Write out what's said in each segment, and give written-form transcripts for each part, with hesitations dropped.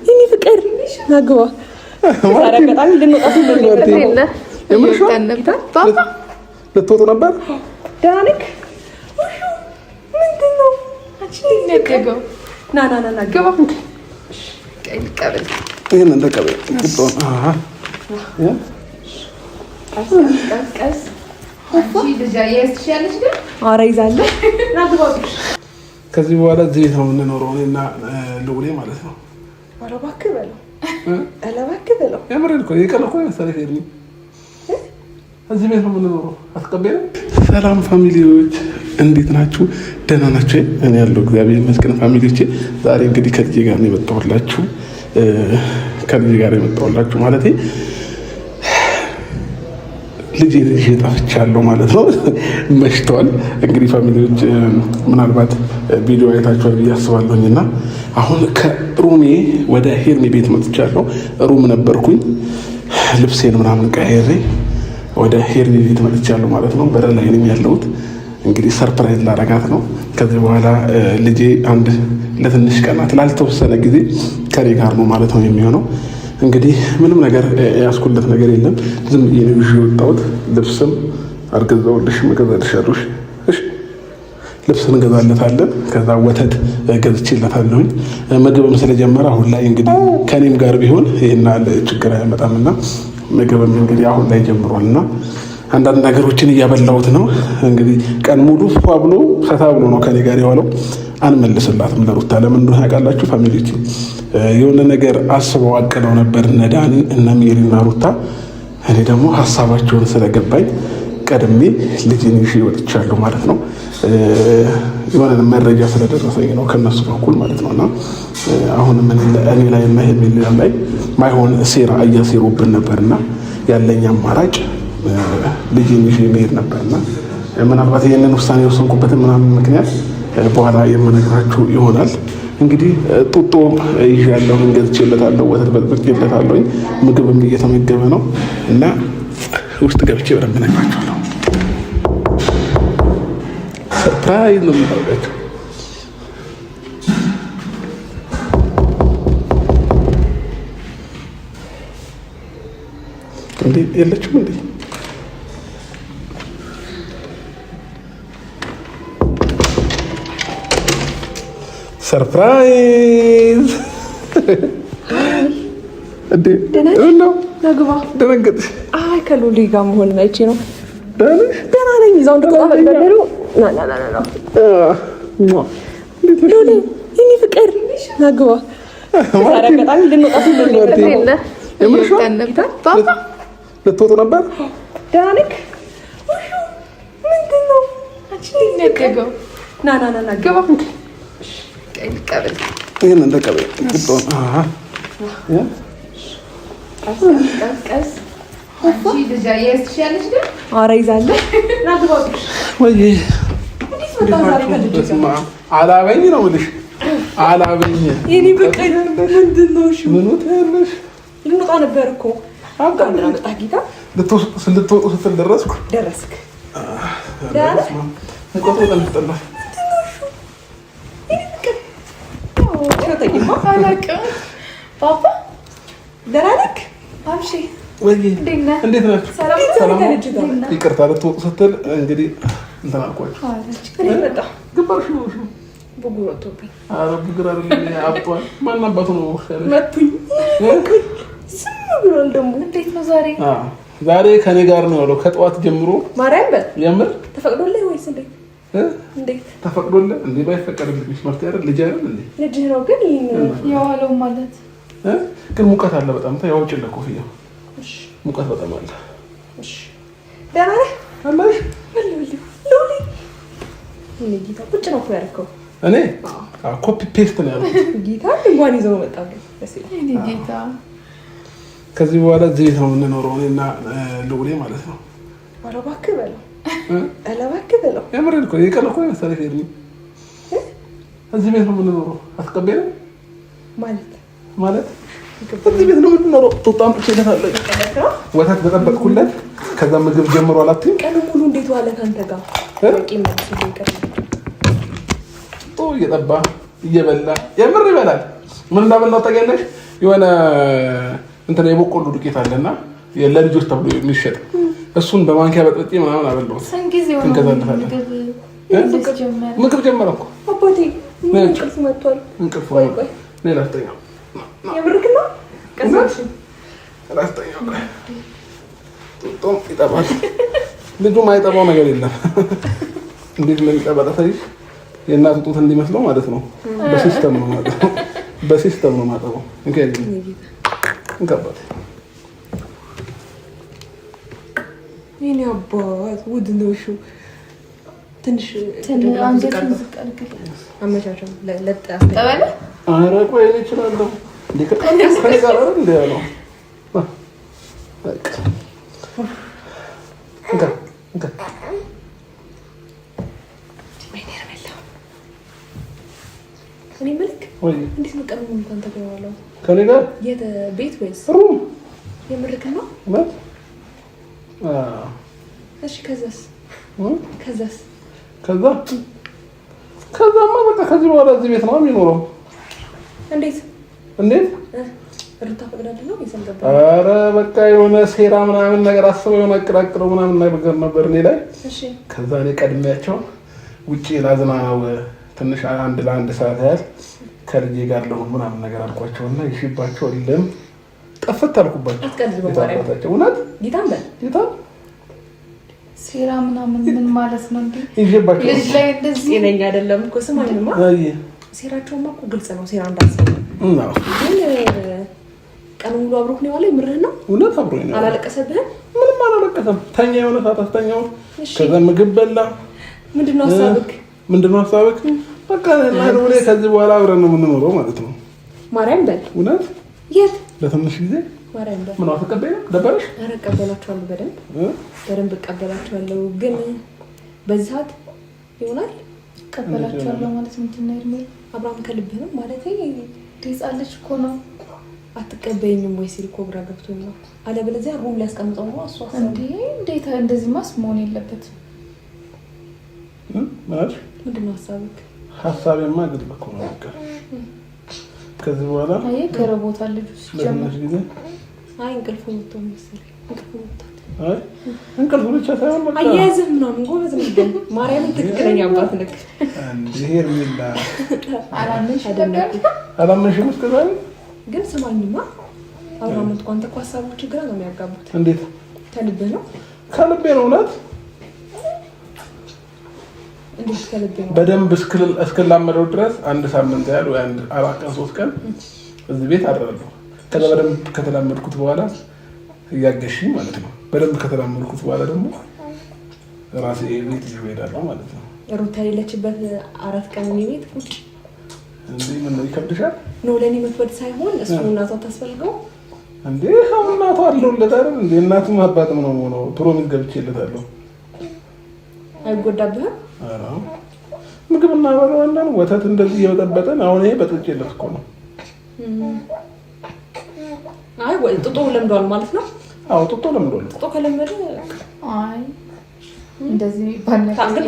ይሄ ፍቅር ናግባ አረጋጣሚ ልንወጣ ልትወጡ ነበር። ደህና ነህ? ምንድን ነው ና ግባ። ይሄን እንደቀበል ቀስ ኧረ ይዛለሁ። ከዚህ በኋላ እዚህ ቤት ነው የምንኖረው እኔና ልውሌ ማለት ነው። ኧረ እባክህ በለው የምሬን እኮ የቀን እኮ መሰለኝ ሄድኝ እዚህ ቤት ነው የምንኖረው። አትቀበልም? ሰላም ፋሚሊዎች እንዴት ናችሁ? ደህና ናችሁ? እኔ ያለው እግዚአብሔር ይመስገን። ፋሚሊዎቼ ዛሬ እንግዲህ ከልጄ ጋር ነው የመጣሁላችሁ። ማለት ልጄ ጠፍቻለሁ ማለት ነው። መሽተዋል። እንግዲህ ፋሚሊዎች ምናልባት ቪዲዮ አይታችኋል ብዬ አስባለሁኝ እና አሁን ከሩሜ ወደ ሄርሜ ቤት መጥቻለሁ። ሩም ነበርኩኝ ልብሴን ምናምን ቀያይሬ ወደ ሄርሜ ቤት መጥቻለሁ ማለት ነው። በር ላይ ነኝ ያለሁት። እንግዲህ ሰርፕራይዝ ላረጋት ነው። ከዚህ በኋላ ልጄ አንድ ለትንሽ ቀናት ላልተወሰነ ጊዜ ከኔ ጋር ነው ማለት ነው የሚሆነው። እንግዲህ ምንም ነገር ያስኩለት ነገር የለም። ዝም ብዬ ነው ይዤ የወጣሁት። ልብስም አልገዛሁልሽም፣ እገዛልሻለሁ። እሺ ልብስ እንገዛለታለን። ከዛ ወተት ገዝቼለታለሁኝ። ምግብም ስለጀመረ አሁን ላይ እንግዲህ ከኔም ጋር ቢሆን ይሄን ያህል ችግር አያመጣምና ምግብም እንግዲህ አሁን ላይ ጀምሯልና አንዳንድ ነገሮችን እያበላሁት ነው። እንግዲህ ቀን ሙሉ ፏ ብሎ ፈታ ብሎ ነው ከኔ ጋር የዋለው። አንመልስላትም ለሩታ። ለምን እንደሆነ ያውቃላችሁ ፋሚሊዎች? የሆነ ነገር አስበው አቅደው ነበር እነ ዳኒ እነ ሜሪና ሩታ። እኔ ደግሞ ሀሳባቸውን ስለገባኝ ቀድሜ ልጅን ይዤ ወጥቻለሁ ማለት ነው። የሆነ መረጃ ስለደረሰኝ ነው ከነሱ በኩል ማለት ነውና አሁንም እኔ ላይ ሄርሜላ ላይ ማይሆን ሴራ እያሴሩብን ነበርና ያለኝ አማራጭ ልጅን ይዤ መሄድ ነበርና ምናልባት ይህንን ውሳኔ የወሰንኩበትን ምናምን ምክንያት በኋላ የምነግራችሁ ይሆናል። እንግዲህ ጡጦ ይዣለሁ፣ ገዝቼለታለሁ፣ ወተት በጥብጬለታለሁ። ምግብም እየተመገበ ነው እና ውስጥ ገብቼ በደንብ እነግራችኋለሁ። ሰርፕራይዝ ነው የምታደርጋቸው። እንዴ የለችም እንዴ? ሰርፕራይዝ እንዴ ነው ናግባ። ደነገጥሽ? አይ ከሉሊ ጋር መሆን አይቼ ነው። ደህና ነኝ። ይዛው ሉሊ ይሄ ፍቅር ናግባ አረጋጣሚ ልንወጣ ልትወጡ ነበር። ደህና ነህ? ምንድን ነው ና ግባ። ይሄን እንደቀበል ግባው። ኧረ ይዛለሁ። አላበኝ ነው የምልሽ። አላበኝ የእኔ በቀኝ ምንድን ነው? ምኑ ትያለሽ? ልንወጣ ነበር እኮ ልትወጡ ስትል ደረስኩ። ደረስክ? እንዴት ናችሁ? ይቅርታ ልትወጡ ስትል እንግዲህ እንትን አልኳችሁ። ግባሽ ነው ብጉር ወጥቶብኝ። ኧረ ብጉር አይደለም አብጧል። ማን አባቱ ነው መቱኝ? ዝም ብሏል ደግሞ። እንዴት ነው ዛሬ? ዛሬ ከኔ ጋር ነው ያለው ከጠዋት ጀምሮ። ማርያም በል የምር ተፈቅዶልህ ወይስ እንዴት? እንዴት ተፈቅዶልህ? እንዴ ባይፈቀድልሽ መፍትሄ አይደል? ልጅ አይደል እንዴ? ልጅ ነው ግን የዋለው ማለት ግን ሙቀት አለ በጣም። ያው ጭለ ኮፍያ ሙቀት በጣም አለ። እሺ ደህና ነህ? አላሽ ሉሊ እኔ ጌታ ቁጭ ነው እኮ ያልከው። እኔ ኮፒ ፔስት ነው ያልኩት። ጌታ እንኳን ይዘው መጣ ግን እኔ ጌታ ከዚህ በኋላ እዚህ ቤት ነው የምንኖረው እኔና ልውሌ ማለት ነው። ኧረ እባክህ በለው የምሬን እኮ የቀን እኮ መሰለኝ ሄድኝ እዚህ ቤት ነው የምንኖረው። አትቀበልም ማለት እዚህ ቤት ነው የምንኖረው። ጡጣም ጥቼለታለሁ፣ ወተት በጠበቅኩለት። ከዛ ምግብ ጀምሯል። አትይም ቀን ሙሉ እንዴት ዋለ ካንተ ጋር? በቂ መልስ ይቀር እየጠባ እየበላ የምር ይበላል። ምን እንዳበላው ታውቂያለሽ? የሆነ እንትን የበቆሎ ዱቄት አለና ለልጆች ተብሎ የሚሸጥ እሱን በማንኪያ በጥብጬ ምናምን አበላሁት። ምግብ ጀመረ እኮ አባቴ። እንቅልፍ መጥቷል። እንቅልፍ ሌላ አስተኛው የምርክ ነው። ቀሳሽ አስተኛው ጡጦም ይጠባል። ልጁ ማይጠባው ነገር የለም። እንዴት እንደሚጠባ ታይሽ? የእናቱ ጡት እንዲመስለው ማለት ነው። በሲስተም ነው ማለት ነው። በሲስተም ነው ማጠበው። እንከባት የኔ አባት ውድ ነው። እሺ ትንሽ አንጀቱን ዝቅ አድርግ። አመቻቸው ለጥ አስተባለ። ኧረ ቆይ እኔ እችላለሁ። ከኔ ጋር አይደል እንደ ያለው በቃ እንካ እኔ መልክ እንዴት ነው ቀኑ እንኳን ተገባለው? ከኔ ጋር የት ቤት ወይስ ሩም? የምርክ ነው ማለት እሺ። ከዛስ ከዛማ በቃ ከዚህ በኋላ እዚህ ቤት ነው የሚኖረው። እንዴት ሩታ ፈቅዳለች ነው የሰልገባ? ኧረ በቃ የሆነ ሴራ ምናምን ነገር አስበው የሆነ አቀላቅለው ምናምን ነገር ነበር እኔ ላይ። እሺ ከዛ እኔ ቀድሜያቸው ውጪ ላዝናናው ትንሽ ለአንድ ሰዓት ያህል ከልጄ ጋር ለሁን ምናምን ነገር አልኳቸውና ይሽባቸው ልም ጠፈት አልኩባቸው። አትቀልድ በማርያም እውነት ጌታ ሴራ ምናምን ምን ማለት ነው እንዴ? ይሽባቸው ልጅ ላይ እንደዚህ ጤነኛ አይደለም እኮ ስማኝማ። ሴራቸውማ እኮ ግልጽ ነው። ሴራ እንዳሰበ ነው። ግን ቀኑ ሙሉ አብሮህ ነው ያለው። የምርህ ነው? እውነት አብሮኝ ነው። አላለቀሰብህም? ምንም አላለቀሰም። ተኛ የሆነ ሰዓት አስተኛው። ከዛ ምግብ በላ። ምንድነው ሀሳብክ? በቃ ማይሮሬ ከዚህ በኋላ አብረን ነው የምንኖረው ማለት ነው። ማርያም በል እውነት የት ለትንሽ ጊዜ ማርያም በል። ምን አትቀበይ ነው ደበረሽ? ኧረ እቀበላቸዋለሁ፣ በደንብ እቀበላቸዋለሁ። ግን በዚህ ሰዓት ይሆናል እቀበላቸዋለሁ ማለት ምንድን ነው? እድሜ አብርሃም ከልብህ ነው ማለት ትይዛለች እኮ ነው። አትቀበይኝም ወይ ሲል እኮ ግራ ገብቶኝ ነው። አለበለዚያ ሩም ሊያስቀምጠው ነው እሷ። እንዴት እንደዚህ ማስ መሆን የለበትም። ማለት ምንድን ነው ሀሳብክ? ሀሳቤማ ግልጽ እኮ ነው። በቃ ከዚህ በኋላ ከረቦታል ልጁ ሲጀምር ጊዜ እንቅልፍ መጥቶ መሰለኝ። እንቅልፍ ብቻ ሳይሆን በቃ አያያዝህ ምናምን ጎበዝ ነው። ግን ማርያምን ትክክለኛ አባት ነክ ይሄር ሚላ አደነኩ። አላመንሽም እስከ ዛሬ? ግን ስማኝማ አብርሃም እንኳን እኮ ሀሳቦች ግራ ነው የሚያጋቡት። እንዴት ከልብህ ነው? ከልቤ ነው። እውነት እንዴት ከልቤ ነው? በደንብ እስክላመደው ድረስ አንድ ሳምንት ያህል ወይ 4 ቀን 3 ቀን እዚህ ቤት አድራለሁ። ከዛ በደንብ ከተላመድኩት በኋላ እያገሽኝ ማለት ነው። በደንብ ከተላመድኩት በኋላ ደግሞ ራሴ ቤት ይዤ እሄዳለሁ ማለት ነው። ሩታ የሌለችበት 4 ቀን እኔ ቤት ቁጭ እንዴ ምን ነው ይከብድሻል? ነው ለኔ መክበድ ሳይሆን እሱ እናቷ ታስፈልገው እንዴ ሰው እናቷ አለውለት አይደል እንዴ? እናቱም አባትም ነው ፕሮሚስ ገብቼለታለሁ። አይጎዳብህም? አዎ ምግብ እናበላዋለን። ወተት እንደዚህ እየበጠበጠን አሁን ይሄ በጥጬለት እኮ ነው። አይ ወይ ጥጦ ለምዷል ማለት ነው። አዎ ጥጦ ለምዷል። ጥጦ ከለመደ አይ እንደዚህ ባነቀኝ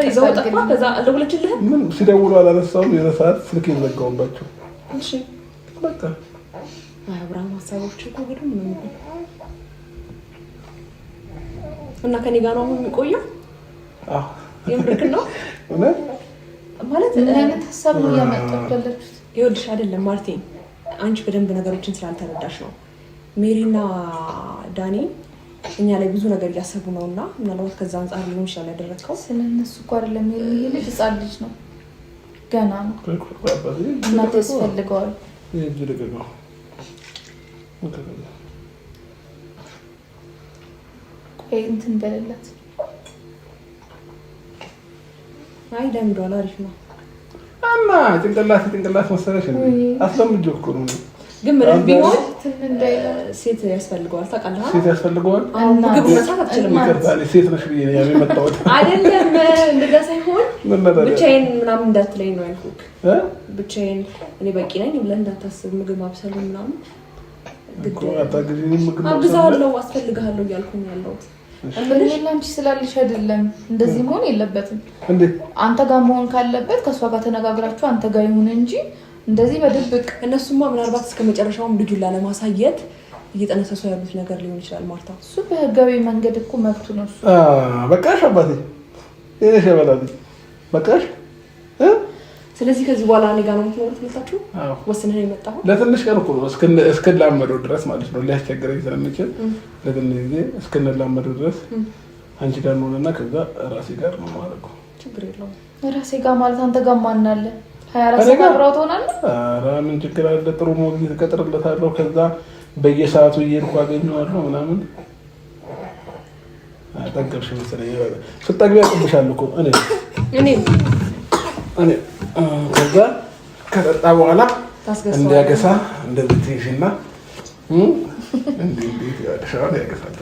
ይዘው ጠፋ። ከዛ አልደወለችልህም? ምን ሲደውሉ አላነሳውም። የሆነ ሰዓት ስልክ ይዘጋውባቸው። እሺ በቃ አብርሃም ሀሳቦች እኮ ግድም ነው እና ከኔ ጋር ነው አሁን የሚቆየው። አዎ የምርክ ነው እውነት ማለት ምን አይነት ሀሳብ ነው ያመጣችሁት? ይኸውልሽ አይደለም ማርቲን፣ አንቺ በደንብ ነገሮችን ስላልተረዳሽ ነው። ሜሪና ዳኒ እኛ ላይ ብዙ ነገር እያሰቡ ነውና ምናልባት ከዛ አንፃር ሊሆን ይችላል ያደረከው። ስለነሱ እኮ አይደለም ይሄ ልጅ ህፃን ልጅ ነው ገና ነው። እናት ያስፈልገዋል። ይሄ ደገገው ቆይ እንትን በለላት። አይ ደምዷል፣ አሪፍ ነው እና ጭንቅላት መሰለሽ እንዴ? አስለምጄው እኮ ነው። ግን ምንም ቢሆን ሴት ያስፈልገዋል። ታውቃለህ? ሴት ያስፈልገዋል። ምግብ መስራት አትችልም ማለት ነው። ሴት ነሽ ብዬ ነው የመጣሁት። አይደለም እንደዛ ሳይሆን ብቻዬን ምናምን እንዳትለኝ ነው ያልኩት። ብቻዬን እኔ በቂ ነኝ ብለህ እንዳታስብ። ምግብ ማብሰሉ ምናምን ግድ አግዛለሁ፣ አስፈልግሃለሁ እያልኩ ነው ያለሁት። አንቺ ስላለሽ አይደለም እንደዚህ መሆን የለበትም። አንተ ጋር መሆን ካለበት ከእሷ ጋር ተነጋግራችሁ አንተ ጋር ይሁን እንጂ እንደዚህ በድብቅ እነሱማ ምናልባት እስከ መጨረሻውም ልጁን ላለማሳየት እየጠነሰሱ ያሉት ነገር ሊሆን ይችላል። ማርታ እሱ በህጋዊ መንገድ እኮ መብቱ ነው እሱ። በቃሽ አባቴ እኔ ሸበላል በቃሽ። ስለዚህ ከዚህ በኋላ እኔ ጋር ነው የምትኖሩት መጣችሁ ወስነህ የመጣው ለትንሽ ቀን እኮ ነው እስክንላመደው ድረስ ማለት ነው። ሊያስቸግረኝ ስለሚችል ለትንሽ ጊዜ እስክንላመደው ድረስ አንቺ ጋር ነውና ከዛ ራሴ ጋር ነው ማለት ነው። ችግር የለውም። ራሴ ጋር ማለት አንተ ጋር ማን አለ? 24 ሰዓት አብረው ትሆናለህ? ኧረ ምን ችግር አለ? ጥሩ ሞግዚት እቀጥርለታለሁ። ከዛ በየሰዓቱ እየሄድኩ አገኘዋለሁ ምናምን። ጠገብሽ መሰለኝ። ስጠግቢ ያቅብሻል እኮ እኔ ከዛ ከጠጣ በኋላ እንዲያገሳ እንደዚህ ትይሽና እንዴት ያደሻው ያገሳል።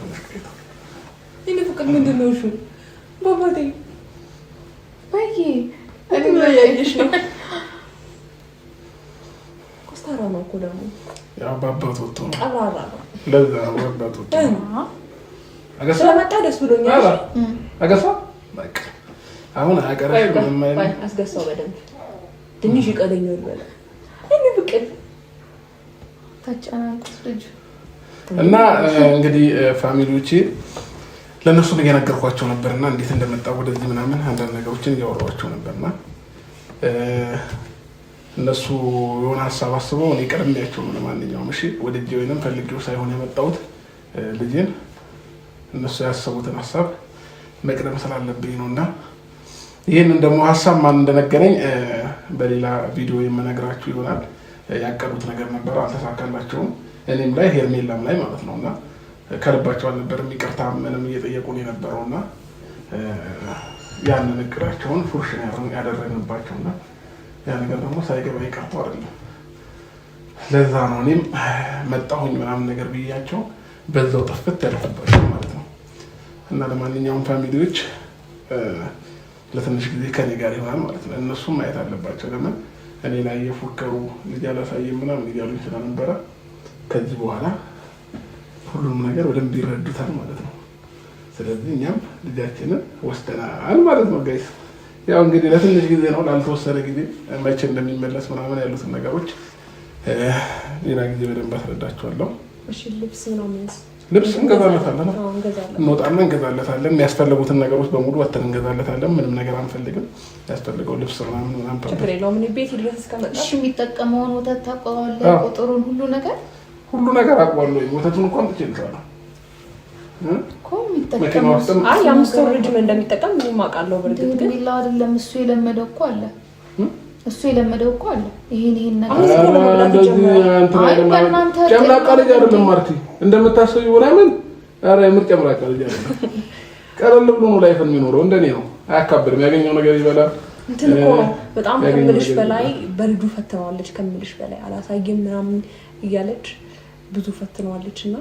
እኔ ፍቅር ምንድን ነው? እሺ ባባቴ እኔ ያየሽ ነው። ኮስታራ ነው እኮ ደግሞ ያው ባባቱ ወጥቶ ነው ቀራራ ነው። ለዛ ነው ባባቱ ወጥቶ አገሳ ስለመጣ ደስ ብሎኛል። አገሳ በቃ አሁን አቀራሽ ምንም አይደል? አስገሳው በደንብ ትንሽ ይቀለኛል በለ እኔ ብቅል ታጫናንኩት ልጅ እና እንግዲህ ፋሚሊዎቼ ለነሱ እየነገርኳቸው ነበርና እንዴት እንደመጣ ወደዚህ ምናምን አንዳንድ ነገሮችን እያወራኋቸው ነበርና እነሱ የሆነ ሀሳብ አስበው እኔ ቀርሜያቸው ነው ለማንኛውም እሺ ወደጄ ወይንም ፈልጌው ሳይሆን የመጣሁት ልጄን እነሱ ያሰቡትን ሀሳብ መቅደም ስላለብኝ ነውና ይሄንን ደግሞ ሀሳብ ማን እንደነገረኝ በሌላ ቪዲዮ የምነግራችሁ ይሆናል። ያቀዱት ነገር ነበር አልተሳካላቸውም። እኔም ላይ ሄርሜላም ላይ ማለት ነውና ከልባቸው አልነበረም ይቅርታ ምንም እየጠየቁ ነው የነበረውና ያንን እቅዳቸውን ፉርሽ ያደረግንባቸውና ያ ነገር ደግሞ ሳይገባ ይቀርቶ አይደለም። ለዛ ነው እኔም መጣሁኝ ምናምን ነገር ብያቸው በዛው ጥፍት ያደረግባቸው ማለት ነው። እና ለማንኛውም ፋሚሊዎች ለትንሽ ጊዜ ከኔ ጋር ይሆናል ማለት ነው። እነሱም ማየት አለባቸው። ለምን እኔ ላይ የፎከሩ ልጅ አላሳየም ምናምን እያሉኝ ስለነበረ ከዚህ በኋላ ሁሉም ነገር በደንብ ይረዱታል ማለት ነው። ስለዚህ እኛም ልጃችንን ወስደናል ማለት ነው። ጋይስ ያው እንግዲህ ለትንሽ ጊዜ ነው ላልተወሰነ ጊዜ መቼ እንደሚመለስ ምናምን ያሉትን ነገሮች ሌላ ጊዜ በደንብ አስረዳቸዋለሁ። እሺ ልብስ ነው ማለት ልብስ እንገዛለታለን፣ እንወጣለን እንገዛለታለን። የሚያስፈልጉትን ነገሮች በሙሉ ወተን እንገዛለታለን። ምንም ነገር አንፈልግም። ያስፈልገው ልብስ ምናምን ችግር የለውም። እኔ ቤት ድረስ እስከመጣ እሺ የሚጠቀመውን ወተት ታውቀዋለህ? ቁጥሩን ሁሉ ነገር አውቀዋለሁ። ወተቱን እንኳን ትችላለህ እኮ የሚጠቀመው የአምስት ወር ልጅ ምን እንደሚጠቀም ምንም አውቃለሁ። በርግጥ ግን ቢላ አይደለም እሱ የለመደው እኮ አለ ይሄን ነገር ጨምላቃ ልጅ አይደለም ማርቲ እንደምታስቢው ምናምን። ኧረ የምር ጨምላቃ ልጅ አይደለም። ቀለል ብሎ ነው ላይፍ የሚኖረው። እንደኔ ነው። አያካብድም። ያገኘው ነገር ይበላል። እንትን እኮ ነው በጣም ከምልሽ በላይ በልጁ ፈትነዋለች። ከምልሽ በላይ አላሳየም ምናምን እያለች ብዙ ፈትነዋለች። እና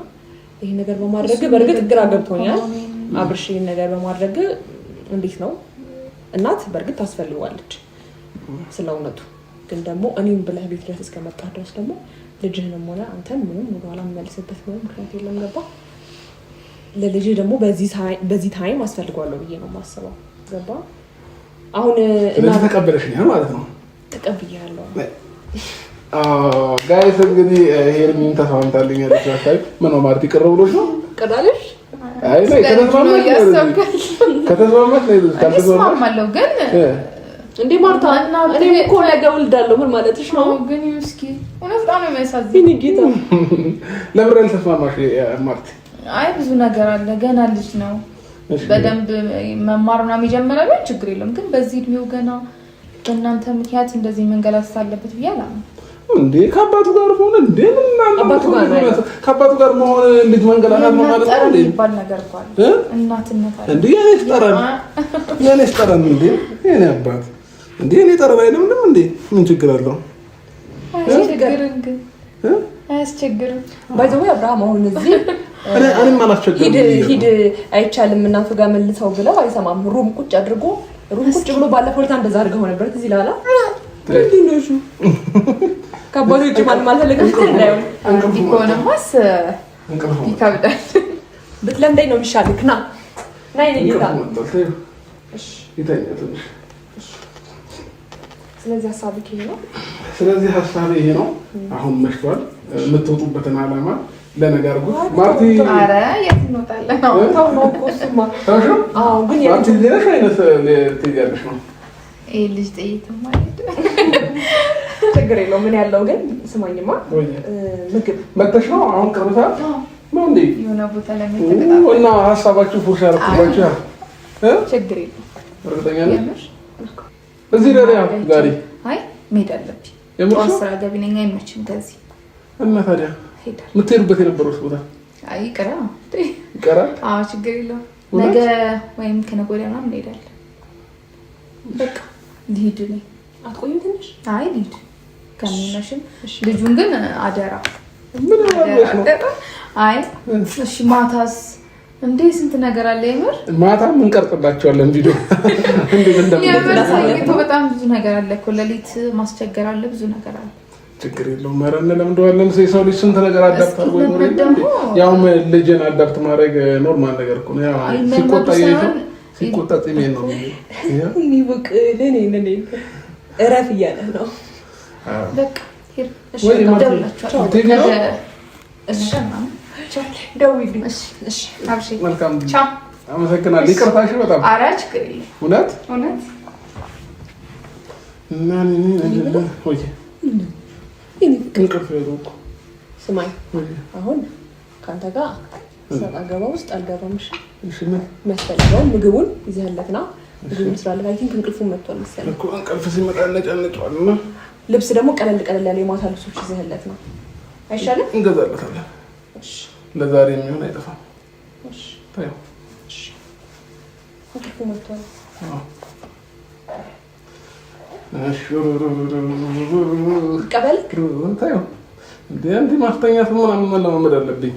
ይሄ ነገር በማድረግ በርግጥ ግራ ገብቶኛል። አብርሽ ይሄን ነገር በማድረግ እንዴት ነው እናት በርግጥ ታስፈልጋለች ስለ እውነቱ። ግን ደግሞ እኔም ብለህ ቤት ድረስ እስከመጣ ድረስ ደግሞ ልጅህንም ሆነ አንተን ምንም ወደኋላ የምመልስበት ምንም ምክንያት የለም። ገባ? ለልጅህ ደግሞ በዚህ ታይም አስፈልጓለሁ ብዬ ነው የማስበው። ገባ? አሁን እና ተቀበለሽኛል ማለት ነው። ተቀብያለሁ። ጋይስ እንግዲህ ሄርሚን ተስማምታለኛለች። አሳይ ምን ማርቲ ቅር ብሎሽ ነው? ቀዳለሽ? አይ ላይ ከተስማማች ተስማማለሁ ግን እንዴ ማርታ እኔ እኮ ነገ እወልዳለሁ። ምን ማለትሽ ነው? ግን እስኪ እውነት በጣም ነው የሚያሳዝን። ጌታ ለምን አልተስማማሽ ማርቲ? አይ ብዙ ነገር አለ። ገና ልጅ ነው። በደንብ መማር ምናምን የጀመረ ነው ችግር የለም። ግን በዚህ እድሜው ገና በእናንተ ምክንያት እንደዚህ መንገላታት አለበት ብዬ አላምንም። እንዴ ከአባቱ ጋር ሆነ እንዴ ከአባቱ ጋር መሆን ልጅ መንገላታት ነው ማለት ነው እንዴ? ይባል ነገር ቋል እናትነት አለ እንዴ? የኔ ጠረን እንዴ? የኔ አባት እንዴ? የኔ ጠረን አይደለም እንዴ? ምን ችግር አለው? አያስቸግርም። ባይዘው አብርሃም አሁን እዚህ እኔም አላስቸግርም። ሂድ አይቻልም እናንተ ጋር መልሰው ብለው አይሰማም። ሩም ቁጭ ብሎ ባለፈው ዕለት እንደዛ አድርገው ነበር። እዚህ ላላ እንዴ ነው እሱ ከአባቱ ውጭ ማንም አልፈለገም። እንዳይሆን እንዲሆንማስ ይከብዳል። ብትለምደኝ ነው የሚሻልክ። ና ናይ ጌታ ስለዚህ ሀሳብ ይሄ ነው። ስለዚህ ሀሳብ ይሄ ነው። አሁን መሽቷል። የምትወጡበትን ዓላማ ለነገር ጉድ ማርቲ አረ የት እንወጣለን ነው ታው ነው ኮስማ አዎ ግን ማርቲ ደረሽ አይነት ትያለሽ ነው ልጅ ጠይቅ ማለት ችግር የለውም። ምን ያለው ግን ስማኝማ ምግብ መተሽ ነው አሁን ቅርብታ ነው እንዴ የሆነ ቦታ ላይ መተቀጣጣ እና ሀሳባችሁ ፉሽ አርኩባችሁ ችግር የለውም። እርግጠኛ ነኝ እዚህ ደሪያ ዛሬ አይ መሄድ አለብኝ የምስራ ገቢ ነኝ አይመችም ከዚህ እና ታዲያ የምትሄዱበት የነበረው ቦታ አይ ይቀራ ችግር የለውም። ነገ ወይም ከነገ ወዲያ ምናምን እንሄዳለን። በቃ ልሂድ ነኝ አትቆይም ትንሽ አይ ልሂድ ከሚመሽም ልጁን ግን አደራ ምን ማለት ነው አይ እሺ ማታስ እንዴ ስንት ነገር አለ የምር ማታ ምን ቀርጽላችኋለን ቪዲዮ በጣም ብዙ ነገር አለ እኮ ሌሊት ማስቸገር አለ ብዙ ነገር አለ ችግር የለውም ማረን ለምንደዋለን ሰው ልጅ ስንት ነገር አዳፕት አድርጎ ይኖር ያው ልጅን አዳፕት ማድረግ ኖርማል ነገር እኮ ነው ያው ሲቆጣ ጤሜ ነው ይብቅ ለኔ እረፍ እያለ ነው በቃ ሄር እሺ ደውላችሁ እሺ አብሽ መልካም ቻው አመሰግናለሁ። ይቅርታሽ በጣም ኧረ ችግር የለም እውነት እና ወይ እንቅልፍ የለውም። ስማኝ አሁን ከአንተ ጋር ሰጣ ገባ ውስጥ አልገባም። እሺ መስፈልገው ምግቡን ይዘህለትና ምግቡን ስላለ አይ ቲንክ እንቅልፉን መጥቷል መሰለኝ እኮ እንቅልፍ ሲመጣ ነጫነጫልና ልብስ ደግሞ ቀለል ያለ የማታ ልብሶች ይዘህለት ነው አይሻልም? እንገዛለታለን። እሺ ለዛሬ የሚሆን አይጠፋም። እሺ ታዩ እሺ እንቅልፉን መጥቷል። ቀበል ታዩ እንዴ ማስተኛት ምናምን መለማመድ አለብኝ።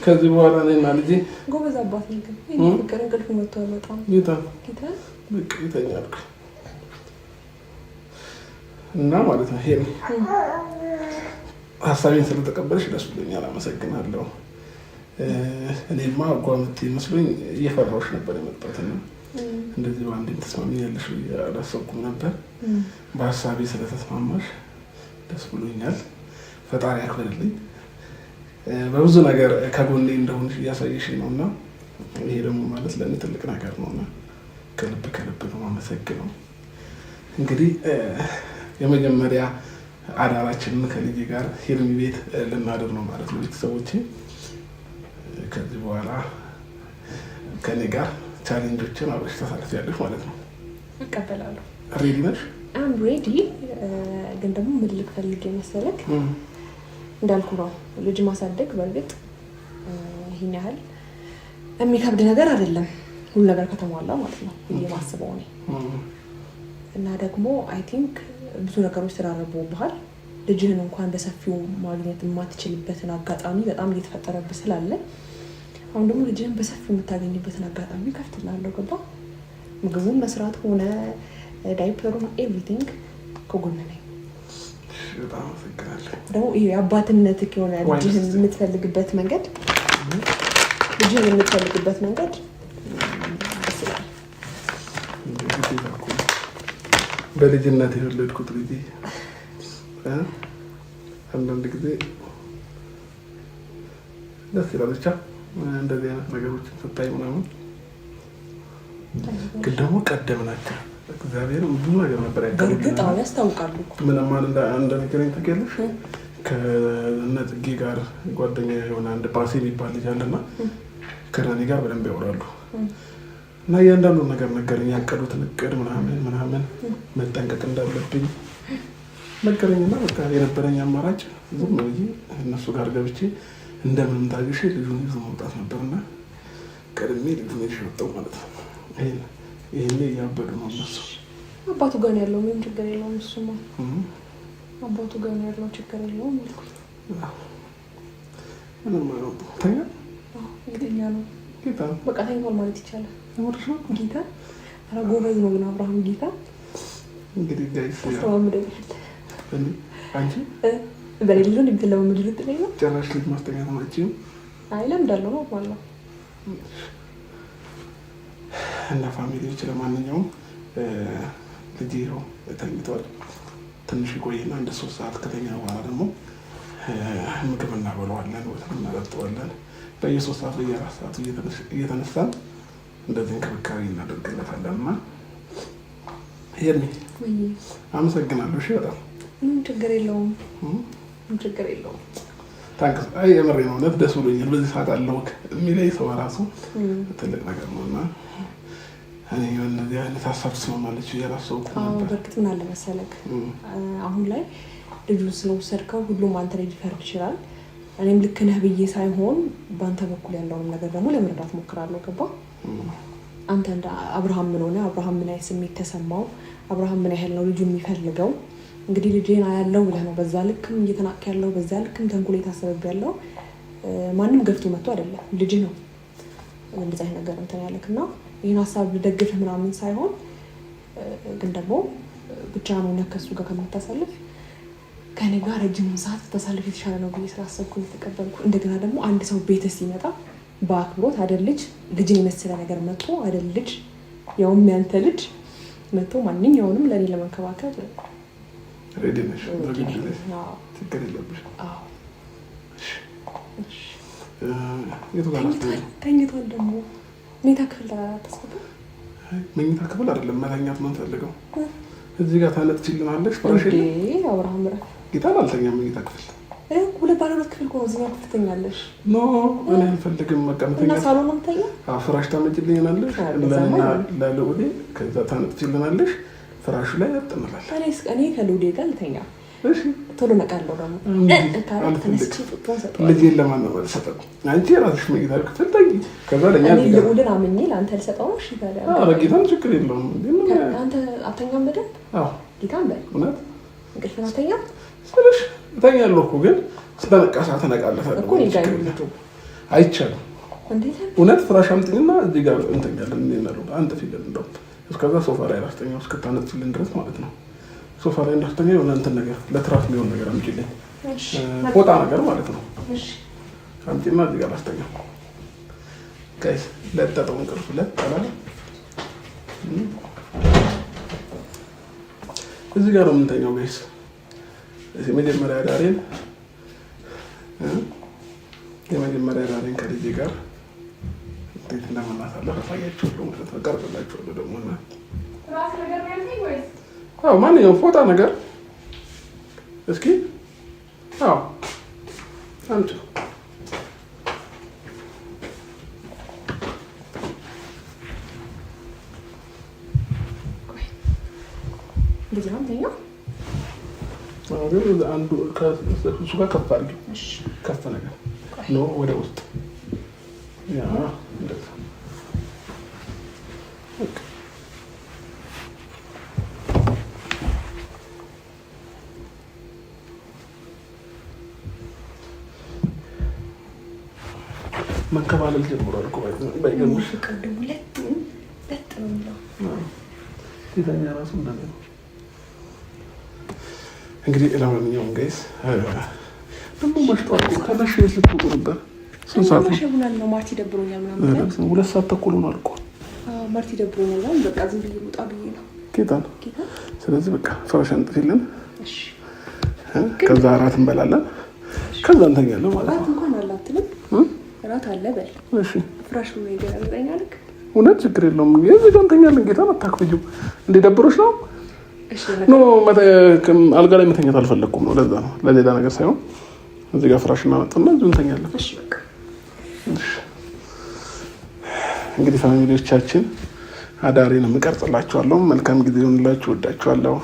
ከዚህ በኋላ እኔና ልጄ ጎበዝ አባት ነኝ። ፍቅር እንቅልፉ መጥቷል በጣም ጌታ በቃ ይተኛል እና ማለት ነው። ሄር ሀሳቤን ስለተቀበልሽ ደስ ብሎኛል። አመሰግናለሁ። እኔማ አጓምት መስሎኝ እየፈራሁሽ ነበር የመጣሁትና እንደዚህ በአንዴ ተስማሚኛለሽ አላሰብኩም ነበር። በሀሳቤ ስለተስማማሽ ደስ ብሎኛል። ፈጣሪ ያክብርልኝ። በብዙ ነገር ከጎኔ እንደሆንሽ እያሳየሽ ነውና ይሄ ደግሞ ማለት ለእኔ ትልቅ ነገር ነውና ከልብ ነው አመሰግነው። እንግዲህ የመጀመሪያ አዳራችንን ከልጄ ጋር ሂርሚ ቤት ልናድር ነው ማለት ነው። ቤተሰቦቼ ከዚህ በኋላ ከኔ ጋር ቻሌንጆችን አብረሽ ታሳልፊያለሽ ማለት ነው። እቀበላለሁ። ሬዲ ነሽ? አም ሬዲ። ግን ደግሞ ምን ልፈልግ መሰለክ እንዳልኩ ነው ልጅ ማሳደግ በእርግጥ ይሄን ያህል የሚከብድ ነገር አይደለም። ሁሉ ነገር ከተሟላ ማለት ነው የማስበው ነው። እና ደግሞ አይ ቲንክ ብዙ ነገሮች ተራረቡብሃል። ልጅህን እንኳን በሰፊው ማግኘት የማትችልበትን አጋጣሚ በጣም እየተፈጠረብህ ስላለ አሁን ደግሞ ልጅህን በሰፊው የምታገኝበትን አጋጣሚ ከፍትላለሁ። ገባ? ምግቡን መስራት ሆነ ዳይፐሩን ኤቭሪቲንግ ከጎን ነኝ። በጣም አመሰግናለሁ። ደግሞ ይሄ አባትነትህ የሆነ ልጅህን የምትፈልግበት መንገድ ይችላል። በልጅነት የወለድኩት ልጅ አንዳንድ ጊዜ ደስ ይላል። ብቻ እንደዚህ አይነት ነገሮችን ስታይ ምናምን ግን ደግሞ ቀደም ናቸው። እግዚአብሔር ብዙ ነገር ነበር ያጋሩት ያስታውቃሉ። ምንም እንደነገረኝ ታውቂያለሽ? ከነጽጌ ጋር ጓደኛ የሆነ አንድ ባሴ የሚባል ልጅ አለና ከዳኒ ጋር በደንብ ያወራሉ እና እያንዳንዱ ነገር ነገረኝ። ያቀዱትን እቅድ ምናምን መጠንቀቅ እንዳለብኝ ነገረኝና በቃ የነበረኝ አማራጭ ዝም ብዬ እነሱ ጋር ገብቼ እንደምንም ታግሼ ልጁን ይዞ መውጣት ነበርና ቀድሜ ልጁን ይዤ ወጣሁ ማለት ነው። ይሄኔ እያበዱ ነው እነሱ። አባቱ ጋር ያለው ምንም ችግር የለውም። እሱማ አባቱ ጋር ያለው ችግር የለውም አልኩት። ምንም አይሆንም። ተኛ ይተኛ ነው ጌታ በቃ ተኛው ማለት ይቻላል። ወርሽ ጌታ ኧረ ጎበዝ ነው ግን አብርሃም ጌታ እንግዲህ ጋይስ አንቺ በሌሉ እንደምትለማመድ ልትለኝ ነው። ጭራሽ ልጅ ማስተኛት ማችም አይ ለምዳለሁ ነው ማለት ነው። እና ፋሚሊዎች ለማንኛውም ልጅ ይኸው ተኝቷል። ትንሽ ቆይና እንደ 3 ሰዓት ከተኛ በኋላ ደግሞ ምግብ እናበለዋለን፣ ወተት እናጠጣዋለን። በየ3 ሰዓቱ በየ4 ሰዓቱ እየተነሳን እንደዚህ እንክብካቤ እናደርግለታለን። እና ይሄን አመሰግናለሁ። እሺ በጣም ችግር የለውም፣ ችግር የለውም። ታንክስ። አይ የምሬ ነው፣ እውነት ደስ ብሎኛል። በዚህ ሰዓት አለው የሚለኝ ሰው ራሱ ትልቅ ነገር ነው። እና እኔ እነዚህ አይነት ሀሳብ ትስማማለች እያላሰብኩ ነበር። በእርግጥ ምን አለ መሰለክ አሁን ላይ ልጁን ስለወሰድከው ሁሉም አንተ ላይ ሊፈርድ ይችላል። እኔም ልክ ነህ ብዬ ሳይሆን በአንተ በኩል ያለውን ነገር ደግሞ ለመረዳት ሞክራለሁ። ገባ? አንተ እንደ አብርሃም ምን ሆነ? አብርሃም ምን ያህል ስሜት ተሰማው? አብርሃም ምን ያህል ነው ልጁ የሚፈልገው? እንግዲህ ልጄን አያለው ብለህ ነው በዛ ልክም እየተናቅ ያለው፣ በዛ ልክም ተንኮል የታሰበብ ያለው። ማንም ገፍቶ መጥቶ አይደለም፣ ልጅ ነው እንደዛ አይነት ነገር እንትን ያለክና ይህን ሀሳብ ልደግፍ ምናምን ሳይሆን ግን ደግሞ ብቻ ነው ነከሱ ጋር ከምታሳልፍ ከኔ ጋር ረጅም ሰዓት ተሳልፍ የተሻለ ነው ብዬ ስላሰብኩ የተቀበልኩ። እንደገና ደግሞ አንድ ሰው ቤት ሲመጣ በአክብሮት አይደል ልጅን የመሰለ ነገር መጥቶ አይደል ልጅ ያውም ያንተ ልጅ መጥቶ ማንኛውንም ለኔ ለመንከባከብ ሬዲ ነሽ? ችግር የለብሽ። ተኝቷል ደግሞ መኝታ ክፍል ተስፈታ። መኝታ ክፍል አይደለም መተኛት ነው የምፈልገው። እዚህ ጋር ታነጥችልናለሽ ፍራሽ እንዴ? አብርሃም ብራ ጌታን አልተኛም መኝታ ክፍል ሁለት ባለ ሁለት ክፍል ነው። እዚህ ጋር ትተኛለሽ? ኖ እኔ አልፈልግም። መቀመጥ እና ሳሎን ነው የምተኛ። ፍራሽ ታመጭልኛለሽ ለልዑሌ፣ ከዛ ታነጥችልናለሽ ፍራሹ ላይ ያጥናላል። እኔ ከልዑሌ ጋር ልተኛ። እሺ ቶሎ ነቃለሁ ደግሞ ልጄን ለማን ነው የምሰጠው? አንቺ የራስሽ መኝታ ክፍል ተኝ። ከዛ ለኛ ልዑልን አምኜ ለአንተ ልሰጠው። እሺ ታዲያ ጌታን ችግር የለውም። አንተ አተኛም በደንብ? አዎ ጌታን በል እውነት እንቅልፍን አተኛም ስልሽ እተኛለሁ እኮ ግን ስለነቃ ሰዓት እነቃለታለሁ እኮ። አይቻልም። እውነት ፍራሽ አምጥኝና እዚህ ጋር እንተኛለን። አንተ ፊልን እንደው እስከዛ ሶፋ ላይ ላስተኛው እስክታነጥፊልን ድረስ ማለት ነው። ሶፋ ላይ እንዳስተኛ የሆነ እንትን ነገር ለትራስ የሚሆን ነገር አምጪልኝ፣ ፎጣ ነገር ማለት ነው። አምጪና እዚህ ጋር ላስተኛው። ጋይስ ለጠጠው እንቅልፍ ለጠላለ እዚህ ጋር ነው የምንተኛው ጋይስ። የመጀመሪያ ዳሬን ከልጄ ጋር እንዴት እንደምናሳለፍ አሳያችኋለሁ ማለት ነው። ቀርጽላችኋለሁ ደግሞ እና ማንኛውም ፎጣ ነገር እስኪ አምጪ። አንዱ ከእሱ ጋር ከፍ አድርጊው። ከፍ ነገር ነው ወደ ውስጥ እንደዛ መንከባለል ጀምሯል እኮ ባይገርምሽ። ሴተኛ ራሱ እንደዚህ ነው። እንግዲህ ለማንኛውም ጋይስ ደግሞ መሽቷል። ከመሸ ስትወጡ ነበር። ስንት ሰዓት ነው? ማርቲ ደብሮኛል ምናምን 2 ሰዓት ተኩል ሆኗል እኮ። ማርቲ ደብሮኛል። በቃ ዝም ብዬ ልውጣ ብዬ ነው። ጌታን ስለዚህ በቃ ፍራሽ አንጥፊልን፣ ከዛ እራት እንበላለን፣ ከዛ እንተኛለን ማለት ነው። እራት እንኳን አላትልም። እራት አለ በል። እሺ ፍራሽ ነው ይገርምኛል። እውነት ችግር የለውም። የዚህ ጋር እንተኛለን። ጌታን አታክብጂው እንዴ? ደብሮሽ ነው? ኖ አልጋ ላይ መተኛት አልፈለግኩም ነው። ለዛ ነው፣ ለሌላ ነገር ሳይሆን እዚህ ጋር ፍራሽ እናመጣና እዚሁ እንተኛለን። እሺ በቃ እንግዲህ ፋሚሊዎቻችን አዳሬን እቀርጽላችኋለሁ። መልካም ጊዜ ይሁንላችሁ። ወዳችኋለሁ።